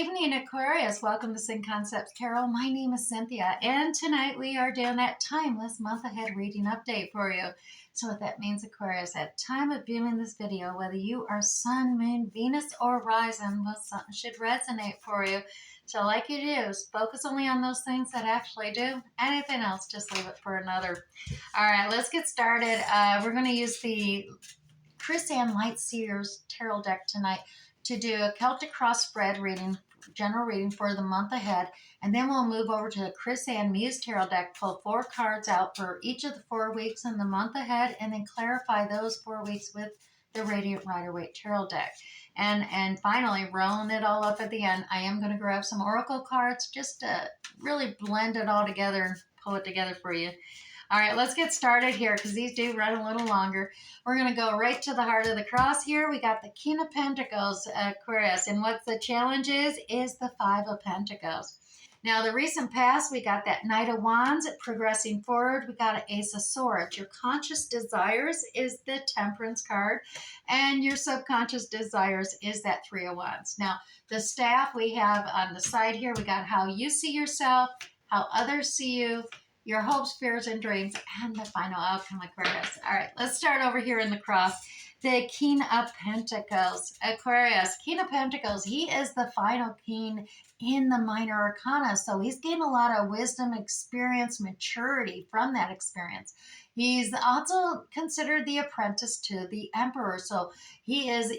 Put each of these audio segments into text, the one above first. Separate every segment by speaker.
Speaker 1: evening, Aquarius. Welcome to Syn Concepts Tarot. My name is Cynthia, and tonight we are doing that timeless month ahead reading update for you. So what that means, Aquarius, at time of viewing this video, whether you are Sun, Moon, Venus, or Rising, well, something should resonate for you. So like you do, is focus only on those things that actually do. Anything else, just leave it for another. All right, let's get started. We're going to use the Chris-Anne Light Seers Tarot deck tonight to do a Celtic Cross spread reading, general reading for the month ahead, and then we'll move over to the Chris-Anne Muse Tarot deck, pull 4 cards out for each of the 4 weeks in the month ahead, and then clarify those 4 weeks with the Radiant Rider-Waite Tarot deck. And finally, rolling it all up at the end, I am going to grab some Oracle cards just to really blend it all together and pull it together for you. All right, let's get started here because these do run a little longer. We're going to go right to the heart of the cross here. We got the King of Pentacles, Aquarius, and what the challenge is the 5 of Pentacles. Now, the recent past, we got that Knight of Wands progressing forward. We got an Ace of Swords. Your conscious desires is the Temperance card, and your subconscious desires is that 3 of Wands. Now, the staff we have on the side here, we got how you see yourself, how others see you, your hopes, fears, and dreams, and the final outcome, Aquarius. All right, let's start over here in the cross. The King of Pentacles, Aquarius. King of Pentacles, he is the final king in the minor arcana, so he's gained a lot of wisdom, experience, maturity from that experience. He's also considered the apprentice to the emperor, so he is,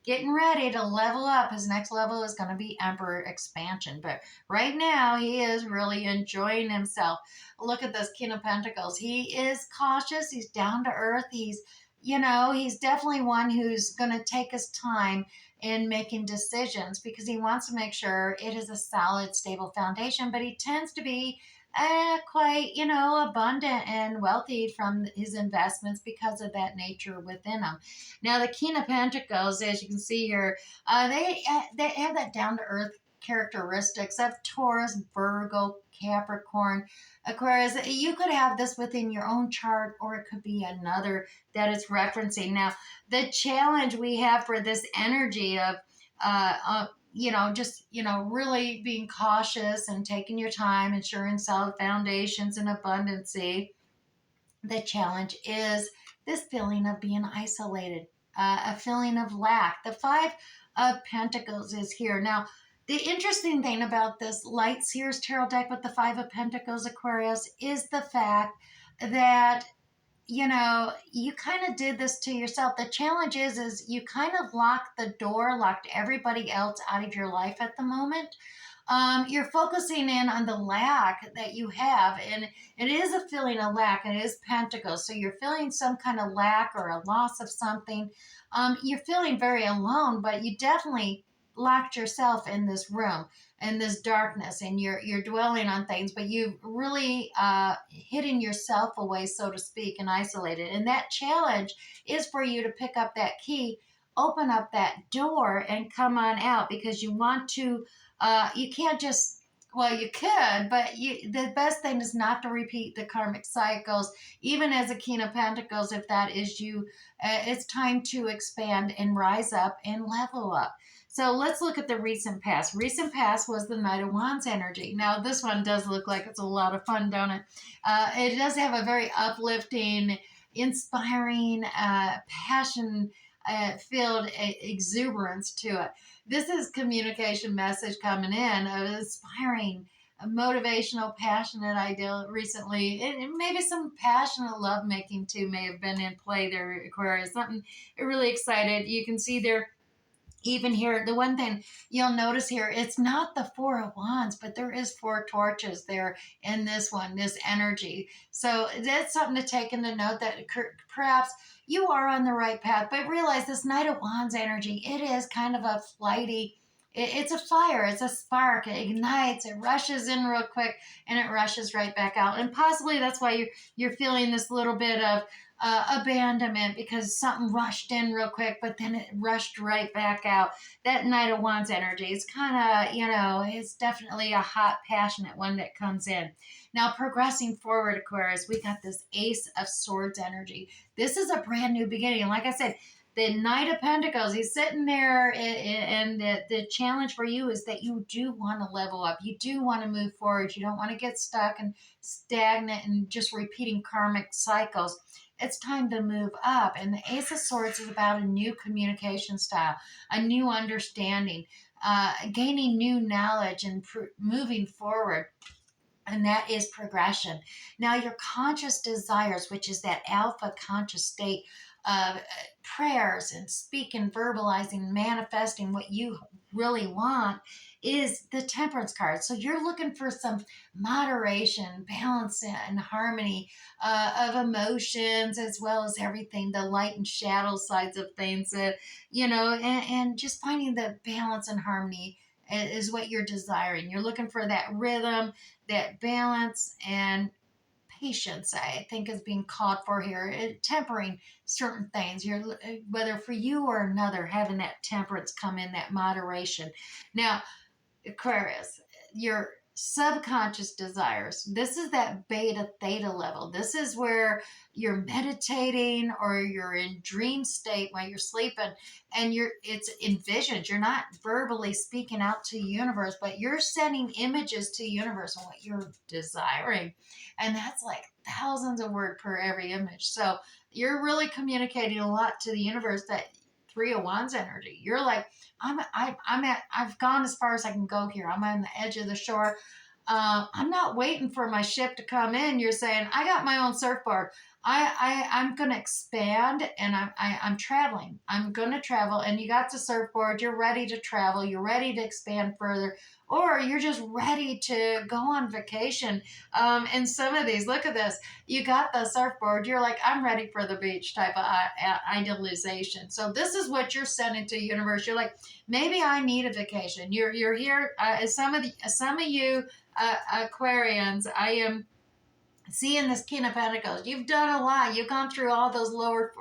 Speaker 1: getting ready to level up. His next level is going to be emperor expansion, but right now he is really enjoying himself. Look at this King of Pentacles. He is cautious. He's down to earth. He's definitely one who's going to take his time in making decisions because he wants to make sure it is a solid, stable foundation, but he tends to be quite, abundant and wealthy from his investments because of that nature within him. Now, the King of Pentacles, as you can see here, they have that down-to-earth characteristics of Taurus, Virgo, Capricorn, Aquarius. You could have this within your own chart, or it could be another that it's referencing. Now, the challenge we have for this energy of, really being cautious and taking your time, ensuring solid foundations and abundancy. The challenge is this feeling of being isolated, a feeling of lack. The 5 of Pentacles is here. Now, the interesting thing about this Light Seers Tarot deck with the 5 of Pentacles, Aquarius, is the fact that, you kind of did this to yourself. The challenge is you kind of locked the door, locked everybody else out of your life at the moment. You're focusing in on the lack that you have, and it is a feeling of lack, and it is Pentacles. So you're feeling some kind of lack or a loss of something. You're feeling very alone, but you definitely locked yourself in this room, in this darkness, and you're dwelling on things, but you've really hidden yourself away, so to speak, and isolated. And that challenge is for you to pick up that key, open up that door, and come on out, because you want to, you can't just, well, you could, but the best thing is not to repeat the karmic cycles. Even as a King of Pentacles, if that is you, it's time to expand and rise up and level up. So let's look at the recent past. Recent past was the Knight of Wands energy. Now, this one does look like it's a lot of fun, don't it? It does have a very uplifting, inspiring, passion-filled exuberance to it. This is communication message coming in, inspiring, motivational, passionate idea recently. And maybe some passionate lovemaking, too, may have been in play there, Aquarius. Something really excited. You can see there, even here, the one thing you'll notice here, it's not the 4 of Wands, but there is 4 torches there in this one, this energy. So that's something to take into note, that perhaps you are on the right path, but realize this Knight of Wands energy, it is kind of a flighty, it's a fire, it's a spark, it ignites, it rushes in real quick, and it rushes right back out. And possibly that's why you're feeling this little bit of abandonment, because something rushed in real quick, but then it rushed right back out. That Knight of Wands energy is kind of, it's definitely a hot, passionate one that comes in. Now, progressing forward, Aquarius, we got this Ace of Swords energy. This is a brand new beginning. Like I said, The Knight of Pentacles, he's sitting there, and the challenge for you is that you do want to level up. You do want to move forward. You don't want to get stuck and stagnant and just repeating karmic cycles. It's time to move up. And the Ace of Swords is about a new communication style, a new understanding, gaining new knowledge and moving forward. And that is progression. Now, your conscious desires, which is that alpha conscious state of prayers and speaking, verbalizing, manifesting what you really want, is the Temperance card. So you're looking for some moderation, balance, and harmony of emotions, as well as everything, the light and shadow sides of things, and just finding the balance and harmony is what you're desiring. You're looking for that rhythm, that balance, and patience, I think, is being called for here. Tempering certain things. Whether for you or another, having that temperance come in, that moderation. Now, Aquarius, your subconscious desires. This is that beta theta level. This is where you're meditating or you're in dream state while you're sleeping, and it's envisioned. You're not verbally speaking out to the universe, but you're sending images to the universe on what you're desiring. And that's like thousands of words per every image. So you're really communicating a lot to the universe. That Three of Wands energy. You're like, I've gone as far as I can go here. I'm on the edge of the shore. I'm not waiting for my ship to come in. You're saying, I got my own surfboard. I'm going to expand, and I'm traveling. I'm going to travel, and you got the surfboard. You're ready to travel. You're ready to expand further, or you're just ready to go on vacation. And some of these, look at this. You got the surfboard. You're like, I'm ready for the beach type of idealization. So this is what you're sending to the universe. You're like, maybe I need a vacation. You're here. Some of you Aquarians, I am seeing this King of Pentacles. You've done a lot. You've gone through all those lower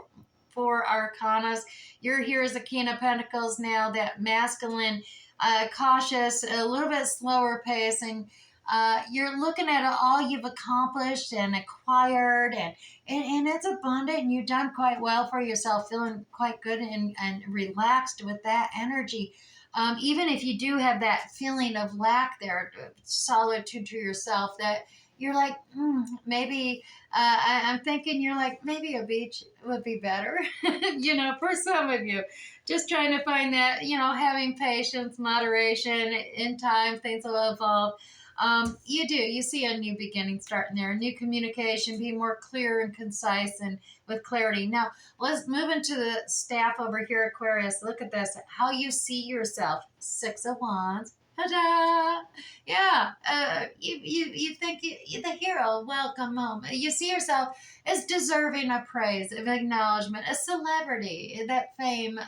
Speaker 1: four arcanas. You're here as a King of Pentacles now, that masculine, cautious, a little bit slower pace, and you're looking at all you've accomplished and acquired, and it's abundant, and you've done quite well for yourself, feeling quite good and relaxed with that energy. Even if you do have that feeling of lack there, solitude to yourself, that you're like, maybe, I'm thinking you're like, maybe a beach would be better, for some of you. Just trying to find that, having patience, moderation, in time, things will evolve. You see a new beginning starting there, a new communication, be more clear and concise and with clarity. Now, let's move into the staff over here, Aquarius. Look at this, how you see yourself. Six of Wands. Ta-da! Yeah, you think you're the hero. Welcome home. You see yourself as deserving of praise, of acknowledgement, a celebrity, that fame.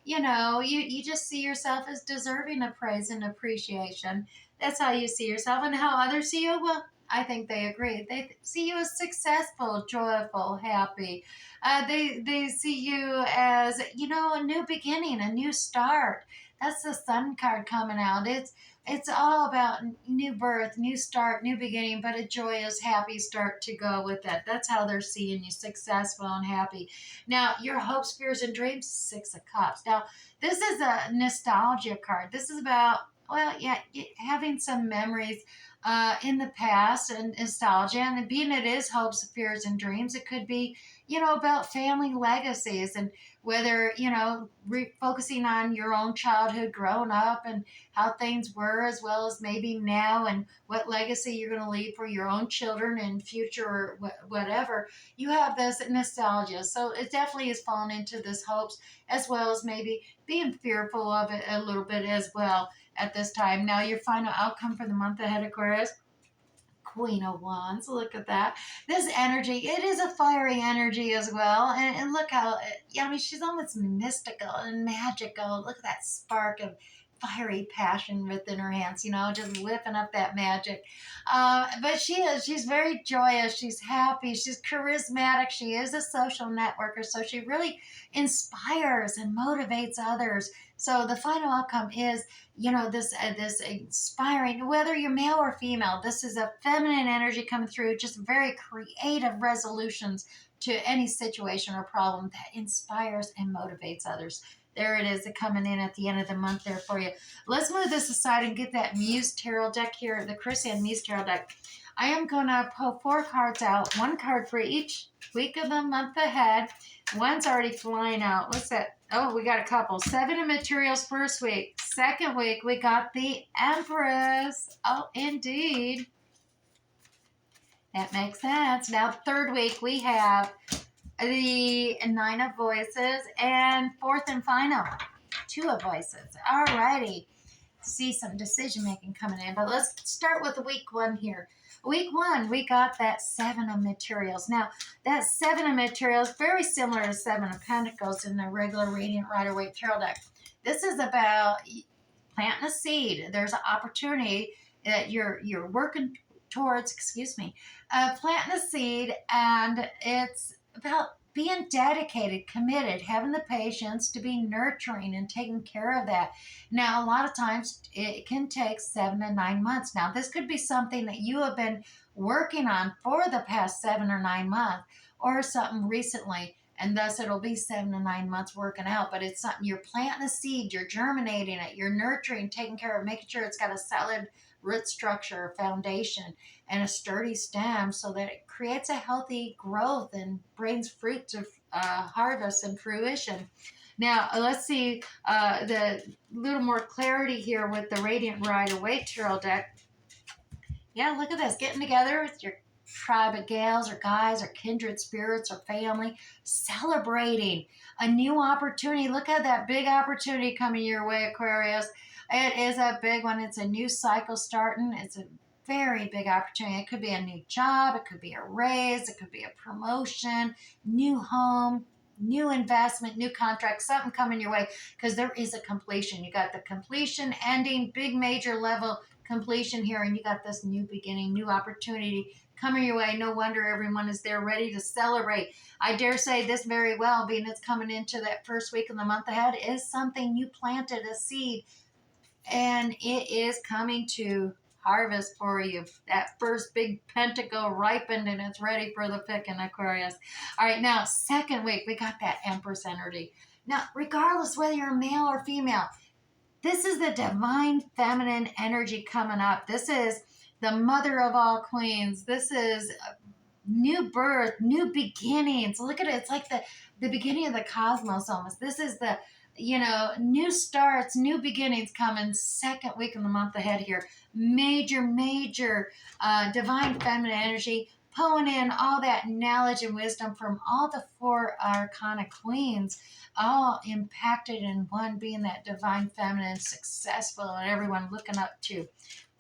Speaker 1: You just see yourself as deserving of praise and appreciation. That's how you see yourself, and how others see you. Well, I think they agree. They see you as successful, joyful, happy. They see you as, a new beginning, a new start. That's the Sun card coming out. It's all about new birth, new start, new beginning, but a joyous, happy start to go with that. That's how they're seeing you, successful and happy. Now, your hopes, fears, and dreams, Six of Cups. Now, this is a nostalgia card. This is about, having some memories in the past and nostalgia. And being it is hopes, fears, and dreams, it could be, about family legacies, and whether, focusing on your own childhood growing up and how things were, as well as maybe now, and what legacy you're going to leave for your own children and future, or whatever. You have this nostalgia. So it definitely is falling into this hopes, as well as maybe being fearful of it a little bit as well at this time. Now, your final outcome for the month ahead, Aquarius. Queen of Wands. Look at that. This energy, it is a fiery energy as well. And look how, she's almost mystical and magical. Look at that spark of fiery passion within her hands, just whipping up that magic. But she's very joyous. She's happy. She's charismatic. She is a social networker. So she really inspires and motivates others. So the final outcome is, this inspiring, whether you're male or female, this is a feminine energy coming through, just very creative resolutions to any situation or problem that inspires and motivates others. There it is, coming in at the end of the month there for you. Let's move this aside and get that Muse Tarot deck here, the Christian Muse Tarot deck. I am going to pull 4 cards out, 1 card for each week of the month ahead. One's already flying out. What's that? Oh, we got a couple. 7 of materials first week. Second week, we got the Empress. Oh, indeed. That makes sense. Now, third week, we have the 9 of Voices, and fourth and final, 2 of Voices. Alrighty. See some decision making coming in, but let's start with week 1 here. Week 1, we got that 7 of materials. Now, that 7 of materials, very similar to 7 of Pentacles in the regular Radiant Rider-Waite Tarot deck. This is about planting a seed. There's an opportunity that you're working towards, planting a seed, and it's about being dedicated, committed, having the patience to be nurturing and taking care of that. Now, a lot of times it can take 7 to 9 months. Now, this could be something that you have been working on for the past 7 or 9 months, or something recently, and thus it'll be 7 to 9 months working out. But it's something you're planting a seed, you're germinating it, you're nurturing, taking care of, making sure it's got a solid root structure, foundation, and a sturdy stem so that it creates a healthy growth and brings fruit to harvest and fruition. Now, let's see the little more clarity here with the Radiant Rider-Waite Tarot deck. Yeah, look at this. Getting together with your tribe of gals or guys or kindred spirits or family, celebrating a new opportunity. Look at that big opportunity coming your way, Aquarius. It is a big one. It's a new cycle starting. It's a very big opportunity. It could be a new job. It could be a raise. It could be a promotion, new home, new investment, new contract, something coming your way, because there is a completion. You got the completion, ending, big major level completion here, and you got this new beginning, new opportunity coming your way. No wonder everyone is there ready to celebrate. I dare say this very well, being it's coming into that first week of the month ahead, is something you planted a seed, and it is coming to harvest for you. That first big pentacle ripened and it's ready for the picking, Aquarius. All right, now, second week, we got that Empress energy. Now, regardless whether you're male or female, this is the divine feminine energy coming up. This is the mother of all queens. This is new birth, new beginnings. Look at it. It's like the beginning of the cosmos almost. This is the new starts, new beginnings coming second week of the month ahead here. Major divine feminine energy, pulling in all that knowledge and wisdom from all the 4 arcana queens, all impacted in one, being that divine feminine, successful, and everyone looking up to.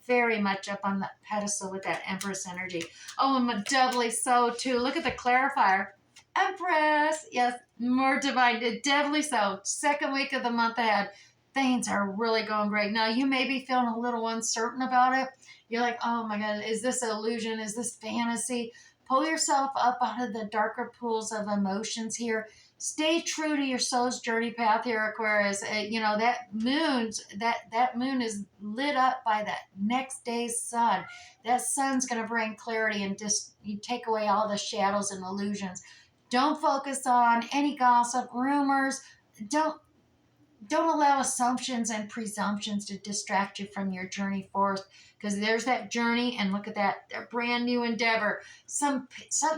Speaker 1: Very much up on that pedestal with that Empress energy. Oh, and doubly so too. Look at the clarifier. Empress, yes, more divine, doubly so. Second week of the month ahead, things are really going great. Now, you may be feeling a little uncertain about it. You're like, oh my God, is this an illusion? Is this fantasy? Pull yourself up out of the darker pools of emotions here. Stay true to your soul's journey path here, Aquarius. That moon is lit up by that next day's sun. That sun's going to bring clarity and you take away all the shadows and illusions. Don't focus on any gossip, rumors. Don't allow assumptions and presumptions to distract you from your journey forth, because there's that journey, and look at that brand new endeavor. Something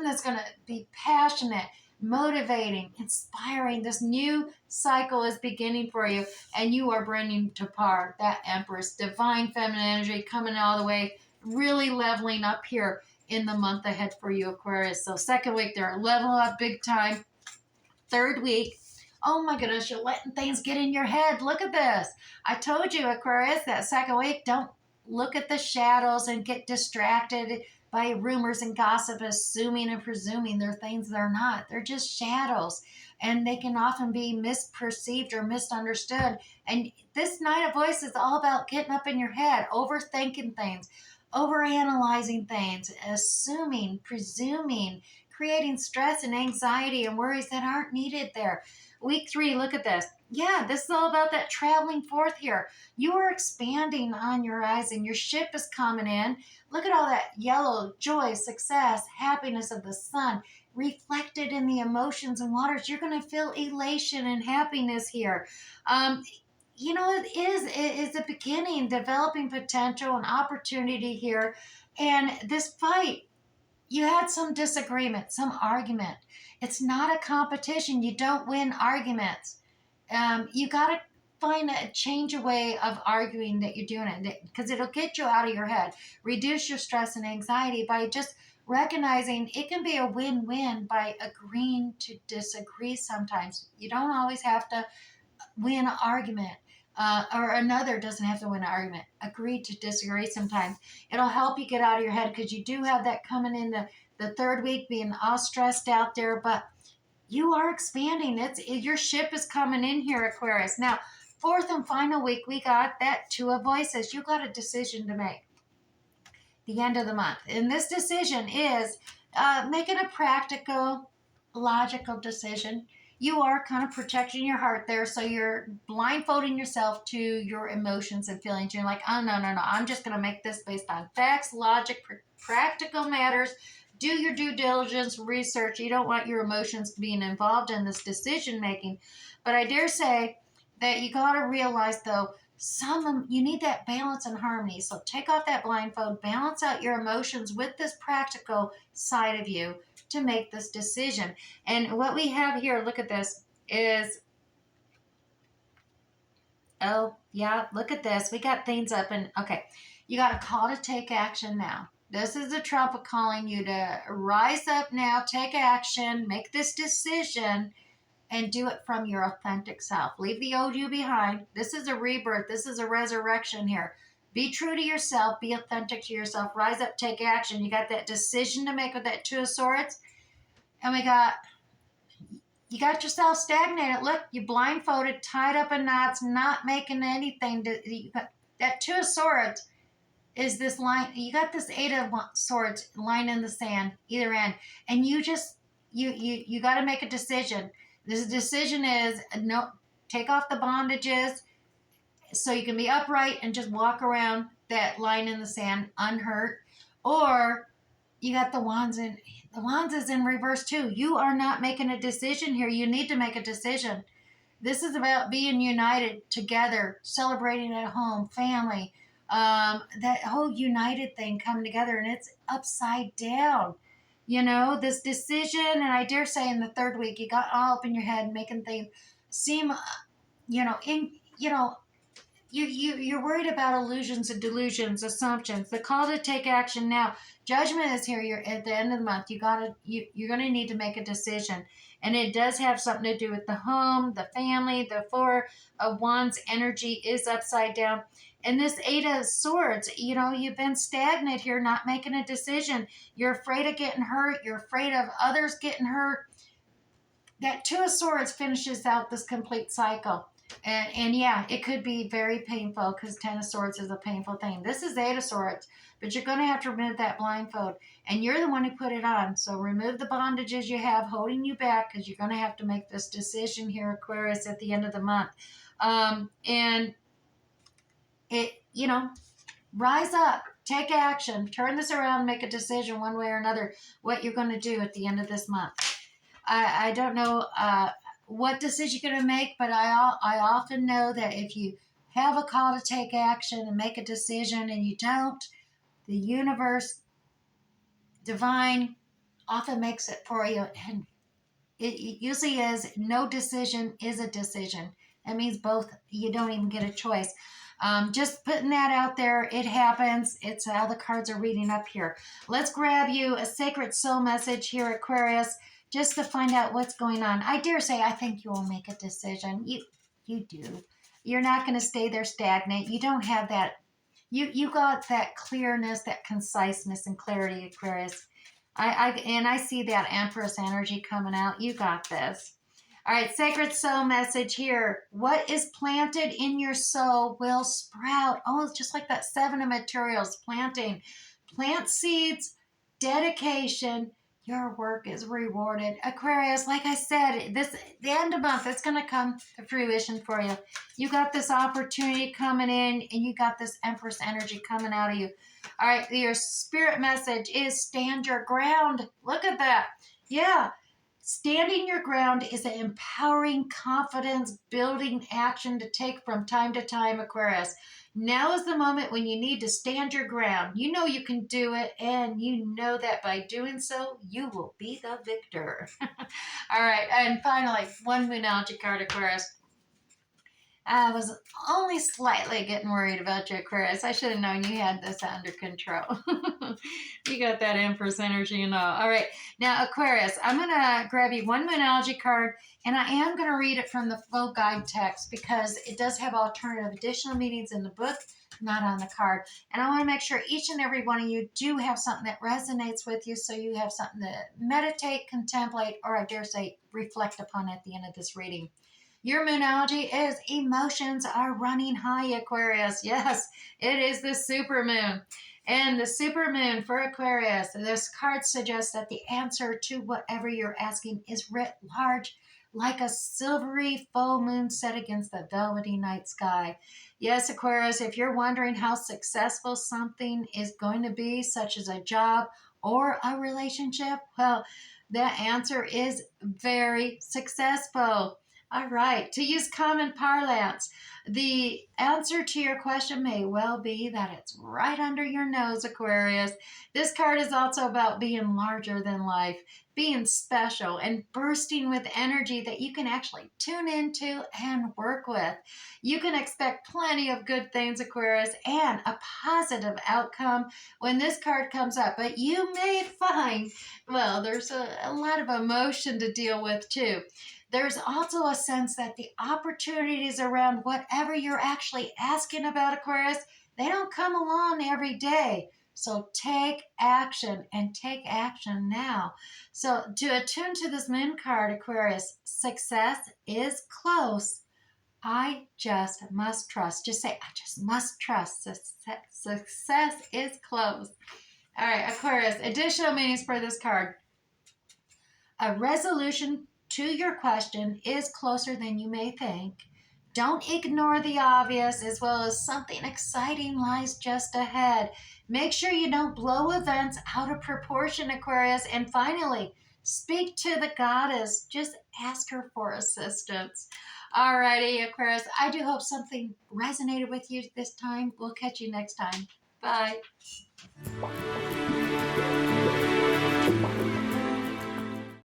Speaker 1: that's going to be passionate, motivating, inspiring. This new cycle is beginning for you, and you are bringing to par that Empress, divine feminine energy coming all the way, really leveling up here in the month ahead for you, Aquarius. So second week, they're level up big time. Third week, oh my goodness, you're letting things get in your head. Look at this. I told you, Aquarius, that second week, don't look at the shadows and get distracted by rumors and gossip, assuming and presuming they're things they're not. They're just shadows, and they can often be misperceived or misunderstood. And this Nine of Voices is all about getting up in your head, overthinking things, overanalyzing things, assuming, presuming, creating stress and anxiety and worries that aren't needed there. Week 3, look at this. Yeah, this is all about that traveling forth here. You are expanding on your horizon. Your ship is coming in. Look at all that yellow, joy, success, happiness of the sun. reflected in the emotions and waters. You're going to feel elation and happiness here. You know, it is a beginning, developing potential and opportunity here. And this fight, you had some disagreement, some argument. It's not a competition. You don't win arguments. You got to find a change a way of arguing that you're doing it, because it'll get you out of your head. Reduce your stress and anxiety by just recognizing it can be a win-win by agreeing to disagree sometimes. You don't always have to win an argument. Or another doesn't have to win an argument. Agree to disagree sometimes. It'll help you get out of your head, because you do have that coming in the third week, being all stressed out there, but you are expanding. Your ship is coming in here, Aquarius. Now, fourth and final week, we got that Two of Voices. You got a decision to make the end of the month. And this decision is making a practical, logical decision. You are kind of protecting your heart there, so you're blindfolding yourself to your emotions and feelings. You're like, oh, no, I'm just going to make this based on facts, logic, practical matters. Do your due diligence, research. You don't want your emotions being involved in this decision making. But I dare say that you got to realize, though, you need that balance and harmony. So take off that blindfold, balance out your emotions with this practical side of you to make this decision. And what we have here, look at this, is, oh, yeah, look at this. We got things up, and okay, you got a call to take action now. This is the trumpet calling you to rise up now, take action, make this decision, and do it from your authentic self. Leave the old you behind. This is a rebirth. This is a resurrection here. Be true to yourself. Be authentic to yourself. Rise up, take action. You got that decision to make with that Two of Swords. And you got yourself stagnated. Look, you blindfolded, tied up in knots, not making anything. That Two of Swords is this line. You got this Eight of Swords line in the sand, either end. And you got to make a decision. This decision is, no, take off the bondages so you can be upright and just walk around that line in the sand unhurt. Or you got the wands is in reverse too. You are not making a decision here. You need to make a decision. This is about being united together, celebrating at home, family, that whole united thing coming together, and it's upside down. You know, this decision, and I dare say in the third week, you got all up in your head, making things seem, you're worried about illusions and delusions, assumptions. The call to take action now. Judgment is here. You're at the end of the month. You're going to need to make a decision, and it does have something to do with the home, the family. The Four of Wands energy is upside down. And this Eight of Swords, you've been stagnant here, not making a decision. You're afraid of getting hurt. You're afraid of others getting hurt. That Two of Swords finishes out this complete cycle. And yeah, it could be very painful, because Ten of Swords is a painful thing. This is Eight of Swords, but you're going to have to remove that blindfold. And you're the one who put it on. So remove the bondages you have holding you back, because you're going to have to make this decision here, Aquarius, at the end of the month. And rise up, take action, turn this around, make a decision one way or another, what you're going to do at the end of this month. I don't know what decision you're going to make, but I often know that if you have a call to take action and make a decision and you don't, the universe, divine, often makes it for you. And it usually is, no decision is a decision. That means both, you don't even get a choice. Just putting that out there. It happens. It's how the cards are reading up here. Let's grab you a sacred soul message here, Aquarius, just to find out what's going on. I dare say I think you will make a decision. You do. You're not going to stay there stagnant. You don't have that. You got that clearness, that conciseness and clarity, Aquarius. I see that Empress energy coming out. You got this. All right, sacred soul message here. What is planted in your soul will sprout. Oh, it's just like that Seven of Materials, planting. Plant seeds, dedication. Your work is rewarded. Aquarius, like I said, the end of the month, it's going to come to fruition for you. You got this opportunity coming in, and you got this Empress energy coming out of you. All right, your spirit message is stand your ground. Look at that. Yeah. Standing your ground is an empowering, confidence building action to take from time to time, Aquarius. Now is the moment when you need to stand your ground. You know you can do it, and you know that by doing so, you will be the victor. All right, and finally, one Moonology card, Aquarius. I was only slightly getting worried about you, Aquarius. I should have known you had this under control. You got that Empress energy and all. All right. Now, Aquarius, I'm going to grab you one Moonology card, and I am going to read it from the full guide text because it does have alternative additional meanings in the book, not on the card. And I want to make sure each and every one of you do have something that resonates with you, so you have something to meditate, contemplate, or I dare say reflect upon at the end of this reading. Your Moonology is emotions are running high, Aquarius. Yes, it is the supermoon. And the supermoon for Aquarius, this card suggests that the answer to whatever you're asking is writ large, like a silvery full moon set against the velvety night sky. Yes, Aquarius, if you're wondering how successful something is going to be, such as a job or a relationship, well, the answer is very successful. All right, to use common parlance, the answer to your question may well be that it's right under your nose, Aquarius. This card is also about being larger than life, being special, and bursting with energy that you can actually tune into and work with. You can expect plenty of good things, Aquarius, and a positive outcome when this card comes up, but you may find, well, there's a lot of emotion to deal with too. There's also a sense that the opportunities around whatever you're actually asking about, Aquarius, they don't come along every day. So take action and take action now. So to attune to this moon card, Aquarius, success is close. I just must trust. Just say, I just must trust. Success is close. All right, Aquarius, additional meanings for this card. A resolution to your question is closer than you may think. Don't ignore the obvious, as well as something exciting lies just ahead. Make sure you don't blow events out of proportion, Aquarius. And finally, speak to the goddess. Just ask her for assistance. Alrighty, Aquarius. I do hope something resonated with you this time. We'll catch you next time. Bye.